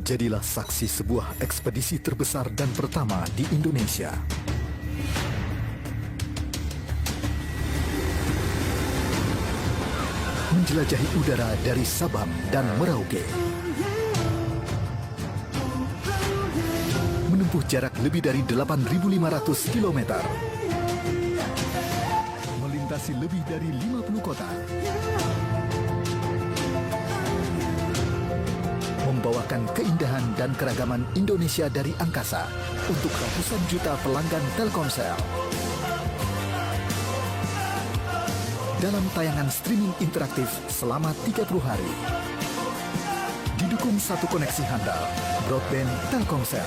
Jadilah saksi sebuah ekspedisi terbesar dan pertama di Indonesia. Menjelajahi udara dari Sabang dan Merauke. Menempuh jarak lebih dari 8.500 km. Melintasi lebih dari 50 kota. Membawakan keindahan dan keragaman Indonesia dari angkasa untuk ratusan juta pelanggan Telkomsel. Dalam tayangan streaming interaktif selama 30 hari. Didukung satu koneksi handal, broadband Telkomsel.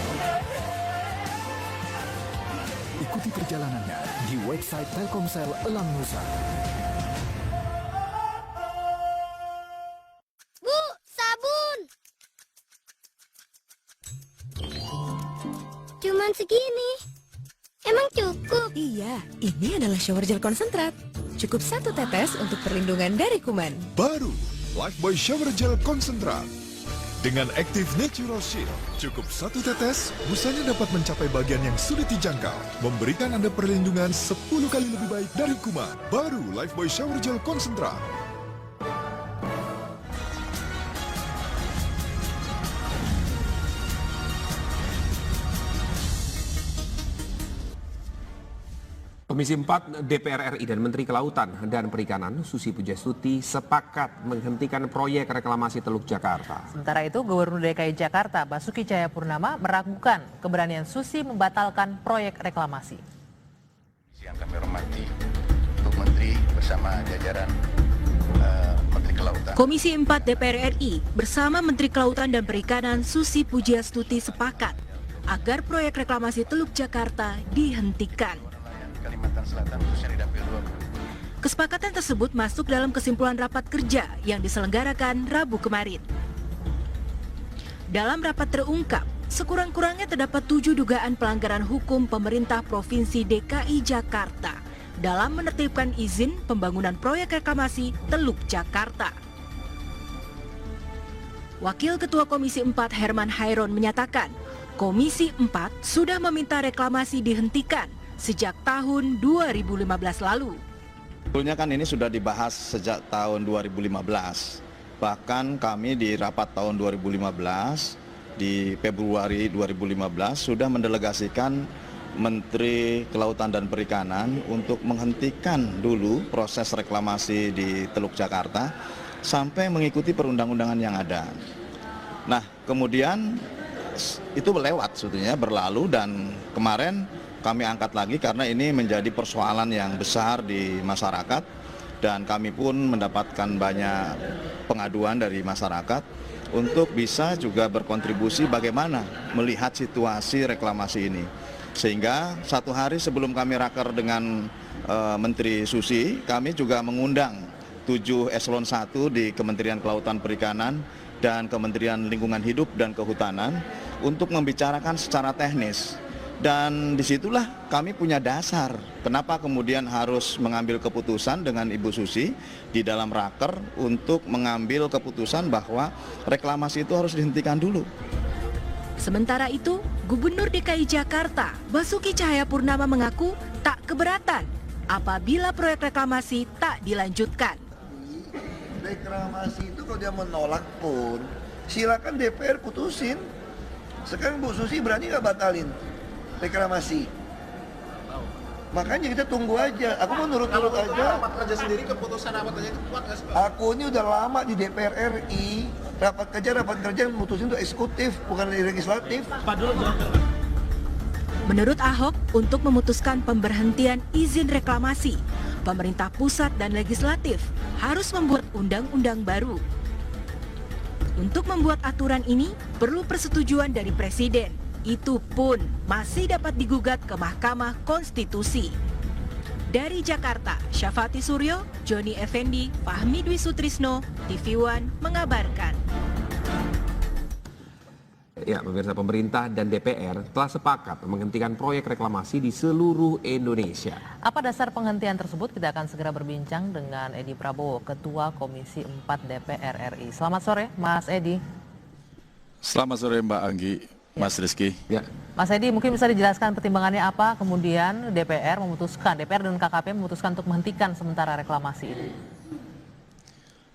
Ikuti perjalanannya di website Telkomsel Elang Nusa. Bu, sabun! Cuman segini. Emang cukup? Iya, ini adalah shower gel konsentrat. Cukup 1 tetes untuk perlindungan dari kuman. Baru Lifebuoy Shower Gel Konsentrat dengan Active Natural Shield. Cukup 1 tetes, busanya dapat mencapai bagian yang sulit dijangkau, memberikan Anda perlindungan 10 kali lebih baik dari kuman. Baru Lifebuoy Shower Gel Konsentrat. Komisi 4 DPR RI dan Menteri Kelautan dan Perikanan Susi Pujastuti sepakat menghentikan proyek reklamasi Teluk Jakarta. Sementara itu, Gubernur DKI Jakarta Basuki Cahayapurnama meragukan keberanian Susi membatalkan proyek reklamasi. Yang kami hormati untuk Menteri bersama jajaran Menteri Kelautan. Komisi 4 DPR RI bersama Menteri Kelautan dan Perikanan Susi Pujastuti sepakat agar proyek reklamasi Teluk Jakarta dihentikan. Kalimantan Selatan khususnya di Dapil 2. Kesepakatan tersebut masuk dalam kesimpulan rapat kerja yang diselenggarakan Rabu kemarin. Dalam rapat terungkap, sekurang-kurangnya terdapat 7 dugaan pelanggaran hukum pemerintah Provinsi DKI Jakarta dalam menertibkan izin pembangunan proyek reklamasi Teluk Jakarta. Wakil Ketua Komisi 4 Herman Hairon menyatakan, Komisi 4 sudah meminta reklamasi dihentikan sejak tahun 2015 lalu. Sebetulnya kan ini sudah dibahas sejak tahun 2015. Bahkan kami di rapat tahun 2015, di Februari 2015 sudah mendelegasikan Menteri Kelautan dan Perikanan untuk menghentikan dulu proses reklamasi di Teluk Jakarta sampai mengikuti perundang-undangan yang ada. Nah, kemudian itu lewat sebetulnya, berlalu, dan kemarin kami angkat lagi karena ini menjadi persoalan yang besar di masyarakat dan kami pun mendapatkan banyak pengaduan dari masyarakat untuk bisa juga berkontribusi bagaimana melihat situasi reklamasi ini. Sehingga 1 hari sebelum kami raker dengan Menteri Susi, kami juga mengundang 7 eselon 1 di Kementerian Kelautan Perikanan dan Kementerian Lingkungan Hidup dan Kehutanan untuk membicarakan secara teknis. Dan disitulah kami punya dasar kenapa kemudian harus mengambil keputusan dengan Ibu Susi di dalam raker untuk mengambil keputusan bahwa reklamasi itu harus dihentikan dulu. Sementara itu, Gubernur DKI Jakarta Basuki Cahayapurnama mengaku tak keberatan apabila proyek reklamasi tak dilanjutkan. Reklamasi itu kalau dia menolak pun silakan DPR putusin. Sekarang Bu Susi berani nggak batalin reklamasi? Makanya kita tunggu aja. Aku mau nurut-nurut aja. Rapat kerja sendiri keputusan rapat kerja itu kuat nggak sih, Pak? Aku ini udah lama di DPR RI. Rapat kerja yang memutusin itu eksekutif, bukan legislatif. Menurut Ahok, untuk memutuskan pemberhentian izin reklamasi, pemerintah pusat dan legislatif harus membuat undang-undang baru. Untuk membuat aturan ini, perlu persetujuan dari Presiden. Itu pun masih dapat digugat ke Mahkamah Konstitusi. Dari Jakarta, Syafati Suryo, Joni Effendi, Fahmi Dwi Sutrisno, TV One mengabarkan. Ya, pemirsa, pemerintah dan DPR telah sepakat menghentikan proyek reklamasi di seluruh Indonesia. Apa dasar penghentian tersebut? Kita akan segera berbincang dengan Edi Prabowo, Ketua Komisi 4 DPR RI. Selamat sore, Mas Edi. Selamat sore Mbak Anggi, Mas Rizky. Ya. Mas Edi, mungkin bisa dijelaskan pertimbangannya apa kemudian DPR dan KKP memutuskan untuk menghentikan sementara reklamasi ini?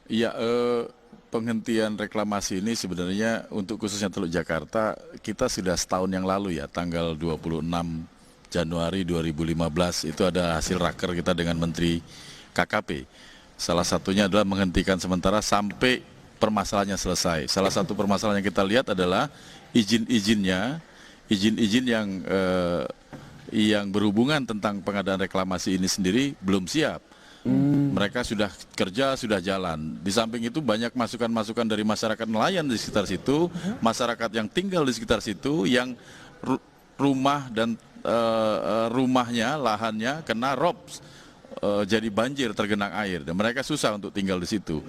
Iya, penghentian reklamasi ini sebenarnya untuk khususnya Teluk Jakarta, kita sudah setahun yang lalu ya, tanggal 26 Januari 2015, itu ada hasil raker kita dengan Menteri KKP. Salah satunya adalah menghentikan sementara sampai permasalahannya selesai. Salah satu permasalahan yang kita lihat adalah izin-izin yang berhubungan tentang pengadaan reklamasi ini sendiri belum siap. Mereka sudah kerja, sudah jalan. Di samping itu banyak masukan-masukan dari masyarakat nelayan di sekitar situ, masyarakat yang tinggal di sekitar situ, yang rumah dan rumahnya, lahannya kena ROPS, jadi banjir, tergenang air, dan mereka susah untuk tinggal di situ.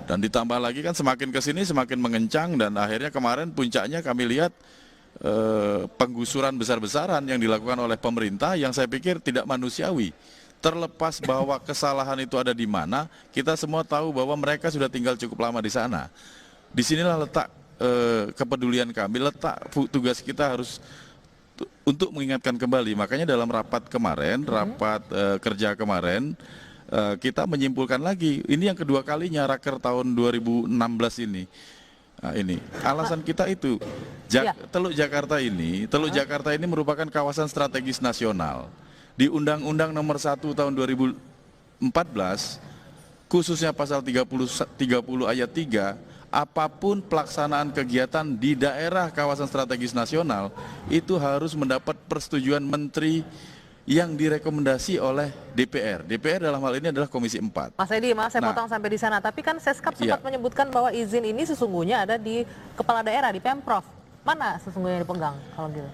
Dan ditambah lagi kan semakin kesini semakin mengencang, dan akhirnya kemarin puncaknya kami lihat penggusuran besar-besaran yang dilakukan oleh pemerintah yang saya pikir tidak manusiawi. Terlepas bahwa kesalahan itu ada di mana, kita semua tahu bahwa mereka sudah tinggal cukup lama di sana. Disinilah letak kepedulian kami, letak tugas kita harus untuk mengingatkan kembali. Makanya dalam rapat kemarin, rapat kerja kemarin, kita menyimpulkan lagi, ini yang kedua kalinya raker tahun 2016 ini. Nah, ini alasan kita itu Teluk Jakarta ini merupakan kawasan strategis nasional. Di Undang-Undang Nomor 1 Tahun 2014, khususnya pasal 30 ayat 3, apapun pelaksanaan kegiatan di daerah kawasan strategis nasional itu harus mendapat persetujuan menteri yang direkomendasi oleh DPR. DPR dalam hal ini adalah Komisi 4. Mas Edi, maaf saya potong sampai di sana. Tapi kan Seskap sempat menyebutkan bahwa izin ini sesungguhnya ada di kepala daerah, di Pemprov. Mana sesungguhnya yang dipegang kalau gitu?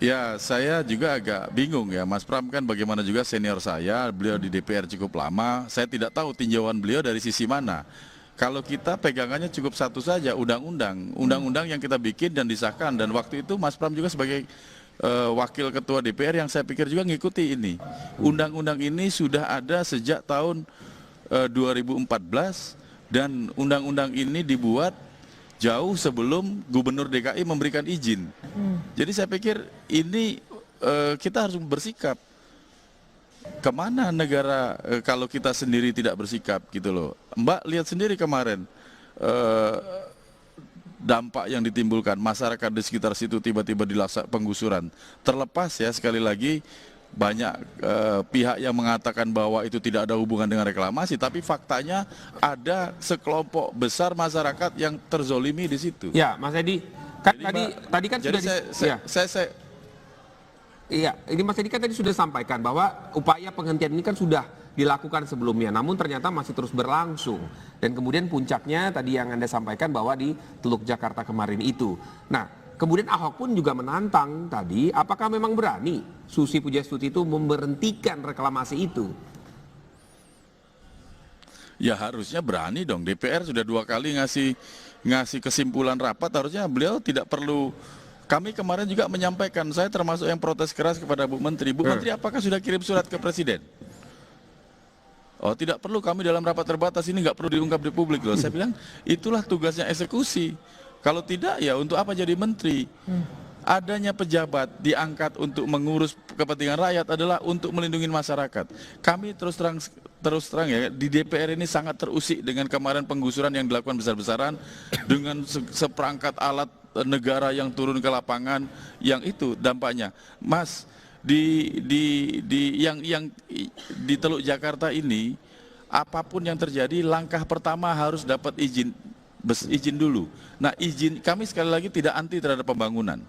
Ya, saya juga agak bingung ya. Mas Pram kan bagaimana juga senior saya, beliau di DPR cukup lama. Saya tidak tahu tinjauan beliau dari sisi mana. Kalau kita pegangannya cukup satu saja, undang-undang yang kita bikin dan disahkan. Dan waktu itu Mas Pram juga sebagai wakil ketua DPR yang saya pikir juga ngikuti ini. Undang-undang ini sudah ada sejak tahun 2014 dan undang-undang ini dibuat jauh sebelum Gubernur DKI memberikan izin. Jadi saya pikir ini kita harus bersikap. Kemana negara kalau kita sendiri tidak bersikap gitu loh. Mbak lihat sendiri kemarin dampak yang ditimbulkan, masyarakat di sekitar situ tiba-tiba dilaksanakan penggusuran. Terlepas ya, sekali lagi banyak pihak yang mengatakan bahwa itu tidak ada hubungan dengan reklamasi, tapi faktanya ada sekelompok besar masyarakat yang terzolimi di situ. Ya, Mas Edi, kan tadi kan jadi sudah Iya, ini Mas Edi kan tadi sudah sampaikan bahwa upaya penghentian ini kan sudah dilakukan sebelumnya, namun ternyata masih terus berlangsung. Dan kemudian puncaknya tadi yang Anda sampaikan bahwa di Teluk Jakarta kemarin itu. Nah, kemudian Ahok pun juga menantang tadi, apakah memang berani Susi Pujastuti itu memberhentikan reklamasi itu? Ya harusnya berani dong, DPR sudah 2 kali ngasih kesimpulan rapat, harusnya beliau tidak perlu. Kami kemarin juga menyampaikan, saya termasuk yang protes keras kepada Bu Menteri. Bu Menteri, apakah sudah kirim surat ke Presiden? Oh, tidak perlu, kami dalam rapat terbatas ini nggak perlu diungkap di publik loh. Saya bilang, itulah tugasnya eksekusi. Kalau tidak, ya untuk apa jadi menteri? Adanya pejabat diangkat untuk mengurus kepentingan rakyat adalah untuk melindungi masyarakat. Kami terus terang ya, di DPR ini sangat terusik dengan kemarin penggusuran yang dilakukan besar-besaran dengan seperangkat alat negara yang turun ke lapangan, yang itu dampaknya. Mas, di Teluk Jakarta ini, apapun yang terjadi, langkah pertama harus dapat izin dulu. Nah, izin kami sekali lagi tidak anti terhadap pembangunan.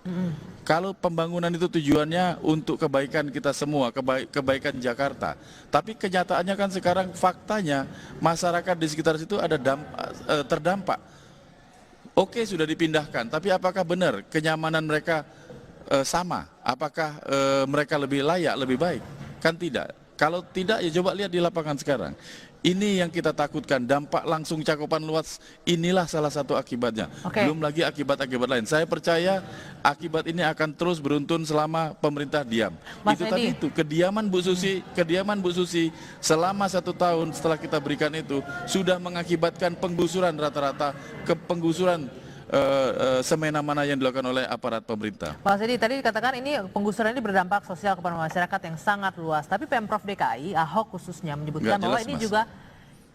Kalau pembangunan itu tujuannya untuk kebaikan kita semua, kebaikan Jakarta. Tapi kenyataannya kan sekarang faktanya masyarakat di sekitar situ ada terdampak. Oke, sudah dipindahkan, tapi apakah benar kenyamanan mereka sama? Apakah mereka lebih layak, lebih baik? Kan tidak. Kalau tidak, ya coba lihat di lapangan sekarang. Ini yang kita takutkan, dampak langsung cakupan luas, inilah salah satu akibatnya. Belum lagi akibat-akibat lain. Saya percaya akibat ini akan terus beruntun selama pemerintah diam. Mas itu Edi. tadi itu, kediaman Bu Susi selama 1 tahun setelah kita berikan itu, sudah mengakibatkan penggusuran rata-rata, penggusuran semena-mena yang dilakukan oleh aparat pemerintah. Pak Sedi, tadi dikatakan ini penggusuran ini berdampak sosial kepada masyarakat yang sangat luas. Tapi Pemprov DKI, Ahok khususnya menyebutkan bahwa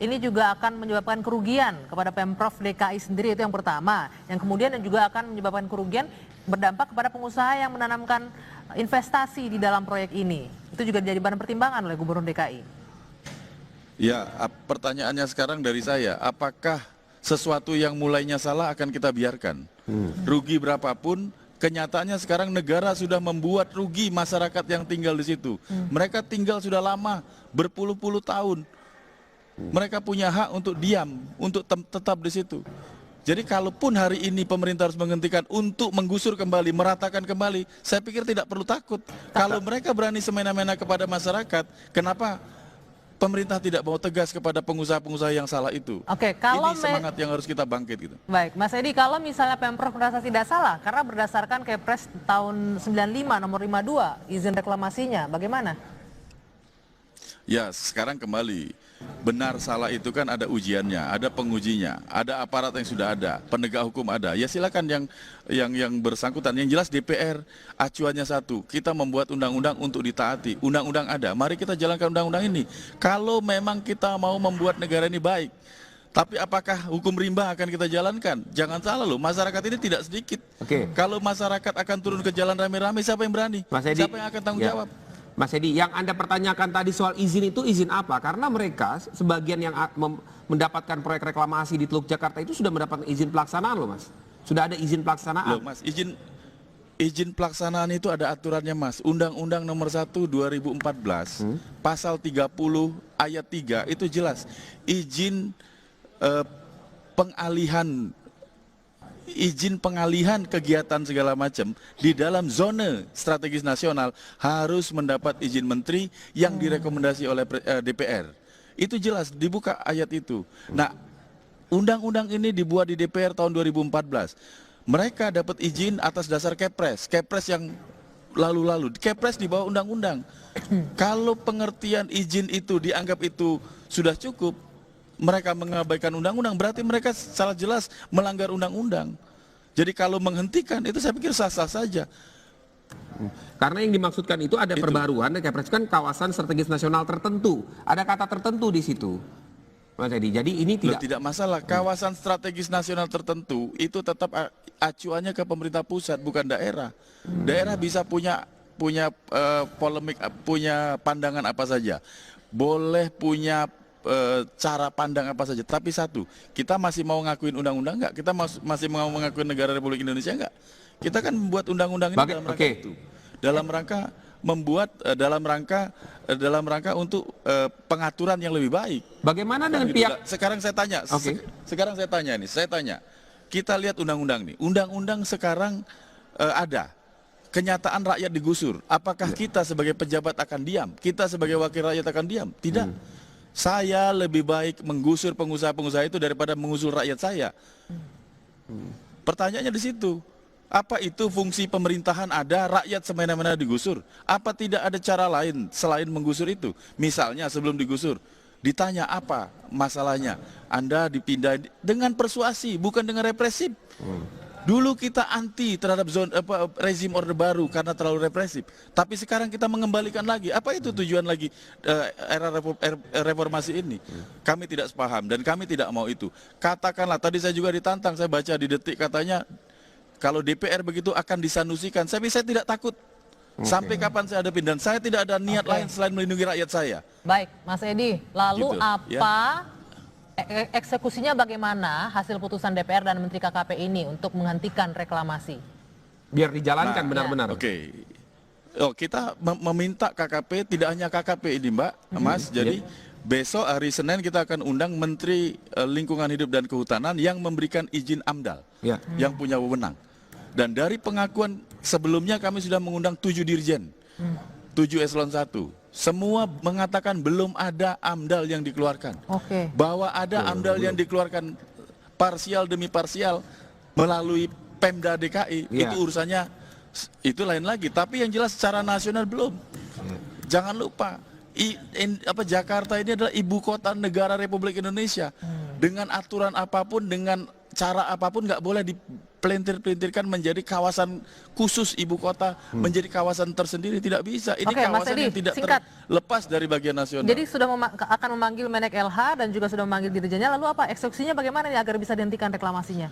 ini juga akan menyebabkan kerugian kepada Pemprov DKI sendiri, itu yang pertama. Yang kemudian juga akan menyebabkan kerugian berdampak kepada pengusaha yang menanamkan investasi di dalam proyek ini. Itu juga jadi bahan pertimbangan oleh Gubernur DKI. Ya, pertanyaannya sekarang dari saya, apakah sesuatu yang mulainya salah akan kita biarkan? Rugi berapapun, kenyataannya sekarang negara sudah membuat rugi masyarakat yang tinggal di situ. Mereka tinggal sudah lama, berpuluh-puluh tahun. Mereka punya hak untuk diam, untuk tetap di situ. Jadi kalaupun hari ini pemerintah harus menghentikan untuk menggusur kembali, meratakan kembali, saya pikir tidak perlu takut. Kalau mereka berani semena-mena kepada masyarakat, kenapa pemerintah tidak mau tegas kepada pengusaha-pengusaha yang salah itu? Oke, kalau ini semangat yang harus kita bangkit gitu. Baik, Mas Edi, kalau misalnya Pemprov merasa tidak salah, karena berdasarkan Kepres tahun 95 nomor 52, izin reklamasinya, bagaimana? Ya, sekarang kembali. Benar salah itu kan ada ujiannya, ada pengujinya, ada aparat yang sudah ada, penegak hukum ada. Ya silakan yang bersangkutan. Yang jelas DPR acuannya satu, kita membuat undang-undang untuk ditaati. Undang-undang ada, mari kita jalankan undang-undang ini. Kalau memang kita mau membuat negara ini baik, tapi apakah hukum rimba akan kita jalankan? Jangan salah loh, masyarakat ini tidak sedikit. Kalau masyarakat akan turun ke jalan rame-rame, siapa yang berani? Siapa yang akan tanggung jawab? Mas Edi, yang Anda pertanyakan tadi soal izin itu izin apa? Karena mereka sebagian yang mendapatkan proyek reklamasi di Teluk Jakarta itu sudah mendapatkan izin pelaksanaan loh Mas. Sudah ada izin pelaksanaan. Loh Mas, izin pelaksanaan itu ada aturannya Mas. Undang-Undang nomor 1 2014 pasal 30 ayat 3 itu jelas. Izin pengalihan kegiatan segala macam di dalam zona strategis nasional harus mendapat izin menteri yang direkomendasi oleh DPR. Itu jelas dibuka ayat itu. Nah, undang-undang ini dibuat di DPR tahun 2014. Mereka dapat izin atas dasar Kepres yang lalu-lalu. Kepres di bawah undang-undang. Kalau pengertian izin itu dianggap itu sudah cukup, mereka mengabaikan undang-undang, berarti mereka salah jelas melanggar undang-undang. Jadi kalau menghentikan itu saya pikir sah-sah saja. Karena yang dimaksudkan itu ada perbaruan, Kepres kan kawasan strategis nasional tertentu. Ada kata tertentu di situ, Mas Edi. Jadi ini tidak masalah. Kawasan strategis nasional tertentu itu tetap acuannya ke pemerintah pusat, bukan daerah. Daerah bisa punya polemik, punya pandangan apa saja. Boleh punya cara pandang apa saja, tapi satu, kita masih mau ngakuin undang-undang nggak? Kita masih mau mengakuin negara Republik Indonesia nggak? Kita kan membuat undang-undang ini dalam rangka itu, dalam rangka membuat dalam rangka untuk pengaturan yang lebih baik. Bagaimana dengan pihak? Sekarang saya tanya, sekarang saya tanya, kita lihat undang-undang nih, undang-undang sekarang ada. Kenyataan rakyat digusur, apakah kita sebagai pejabat akan diam? Kita sebagai wakil rakyat akan diam? Tidak. Saya lebih baik menggusur pengusaha-pengusaha itu daripada mengusul rakyat saya. Pertanyaannya di situ. Apa itu fungsi pemerintahan ada, rakyat semena-mena digusur? Apa tidak ada cara lain selain menggusur itu? Misalnya sebelum digusur, ditanya apa masalahnya? Anda dipindah dengan persuasi, bukan dengan represif. Dulu kita anti terhadap rezim Orde Baru karena terlalu represif. Tapi sekarang kita mengembalikan lagi. Apa itu tujuan lagi era reformasi ini? Kami tidak sepaham dan kami tidak mau itu. Katakanlah, tadi saya juga ditantang, saya baca di Detik katanya, kalau DPR begitu akan disanusikan. Saya tidak takut. Sampai kapan saya hadapin, dan saya tidak ada niat lain selain melindungi rakyat saya. Baik, Mas Edi, lalu eksekusinya bagaimana hasil putusan DPR dan Menteri KKP ini untuk menghentikan reklamasi? Biar dijalankan benar-benar. Kita meminta KKP, tidak hanya KKP ini Mbak, Mas. Jadi besok hari Senin kita akan undang Menteri Lingkungan Hidup dan Kehutanan yang memberikan izin AMDAL, yang punya wewenang. Dan dari pengakuan sebelumnya kami sudah mengundang 7 dirjen, 7 eselon 1. Semua mengatakan belum ada AMDAL yang dikeluarkan. Bahwa ada AMDAL yang dikeluarkan parsial demi parsial melalui Pemda DKI, itu urusannya itu lain lagi. Tapi yang jelas secara nasional belum. Jangan lupa, Jakarta ini adalah ibu kota negara Republik Indonesia. Dengan aturan apapun, dengan cara apapun nggak boleh dipelintir-pelintirkan menjadi kawasan khusus ibu kota, menjadi kawasan tersendiri, tidak bisa. Ini Oke, Mas kawasan Edi, yang tidak singkat. terlepas dari bagian nasional. Jadi sudah akan memanggil Menek LH dan juga sudah memanggil dirjennya, lalu apa eksekusinya bagaimana nih agar bisa dihentikan reklamasinya?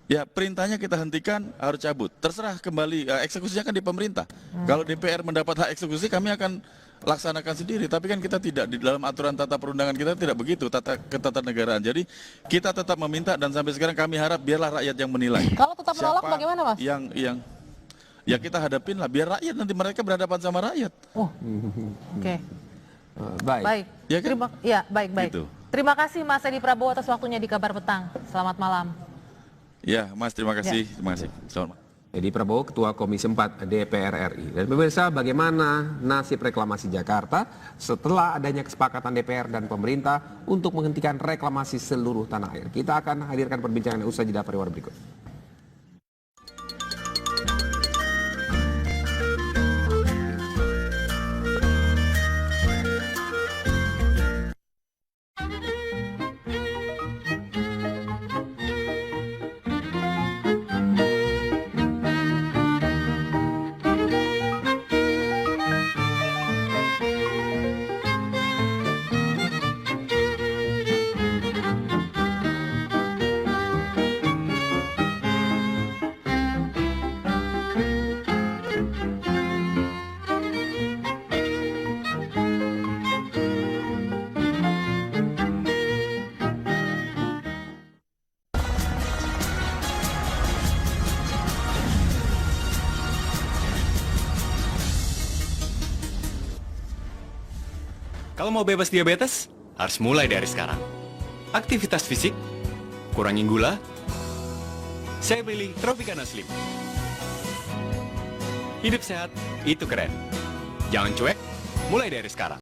Ya, perintahnya kita hentikan, harus cabut. Terserah kembali, eksekusinya kan di pemerintah. Kalau DPR mendapat hak eksekusi, kami akan laksanakan sendiri. Tapi kan kita tidak, di dalam aturan tata perundangan kita tidak begitu, ketatanegaraan. Jadi kita tetap meminta dan sampai sekarang kami harap biarlah rakyat yang menilai. Kalau tetap menolak bagaimana, Mas? Ya kita hadapin lah, biar rakyat nanti mereka berhadapan sama rakyat. Oh, oke. Baik. Ya kan? Baik. Gitu. Terima kasih Mas Edi Prabowo atas waktunya di Kabar Petang. Selamat malam. Ya, Mas, terima kasih. Terima kasih. Selamat malam. Edi Prabowo, Ketua Komisi 4 DPR RI. Dan pemirsa, bagaimana nasib reklamasi Jakarta setelah adanya kesepakatan DPR dan pemerintah untuk menghentikan reklamasi seluruh tanah air? Kita akan hadirkan perbincangan usai jeda pariwara berikut. Kalau mau bebas diabetes, harus mulai dari sekarang. Aktivitas fisik, kurangi gula. Saya pilih Tropicana Slim. Hidup sehat, itu keren. Jangan cuek, mulai dari sekarang.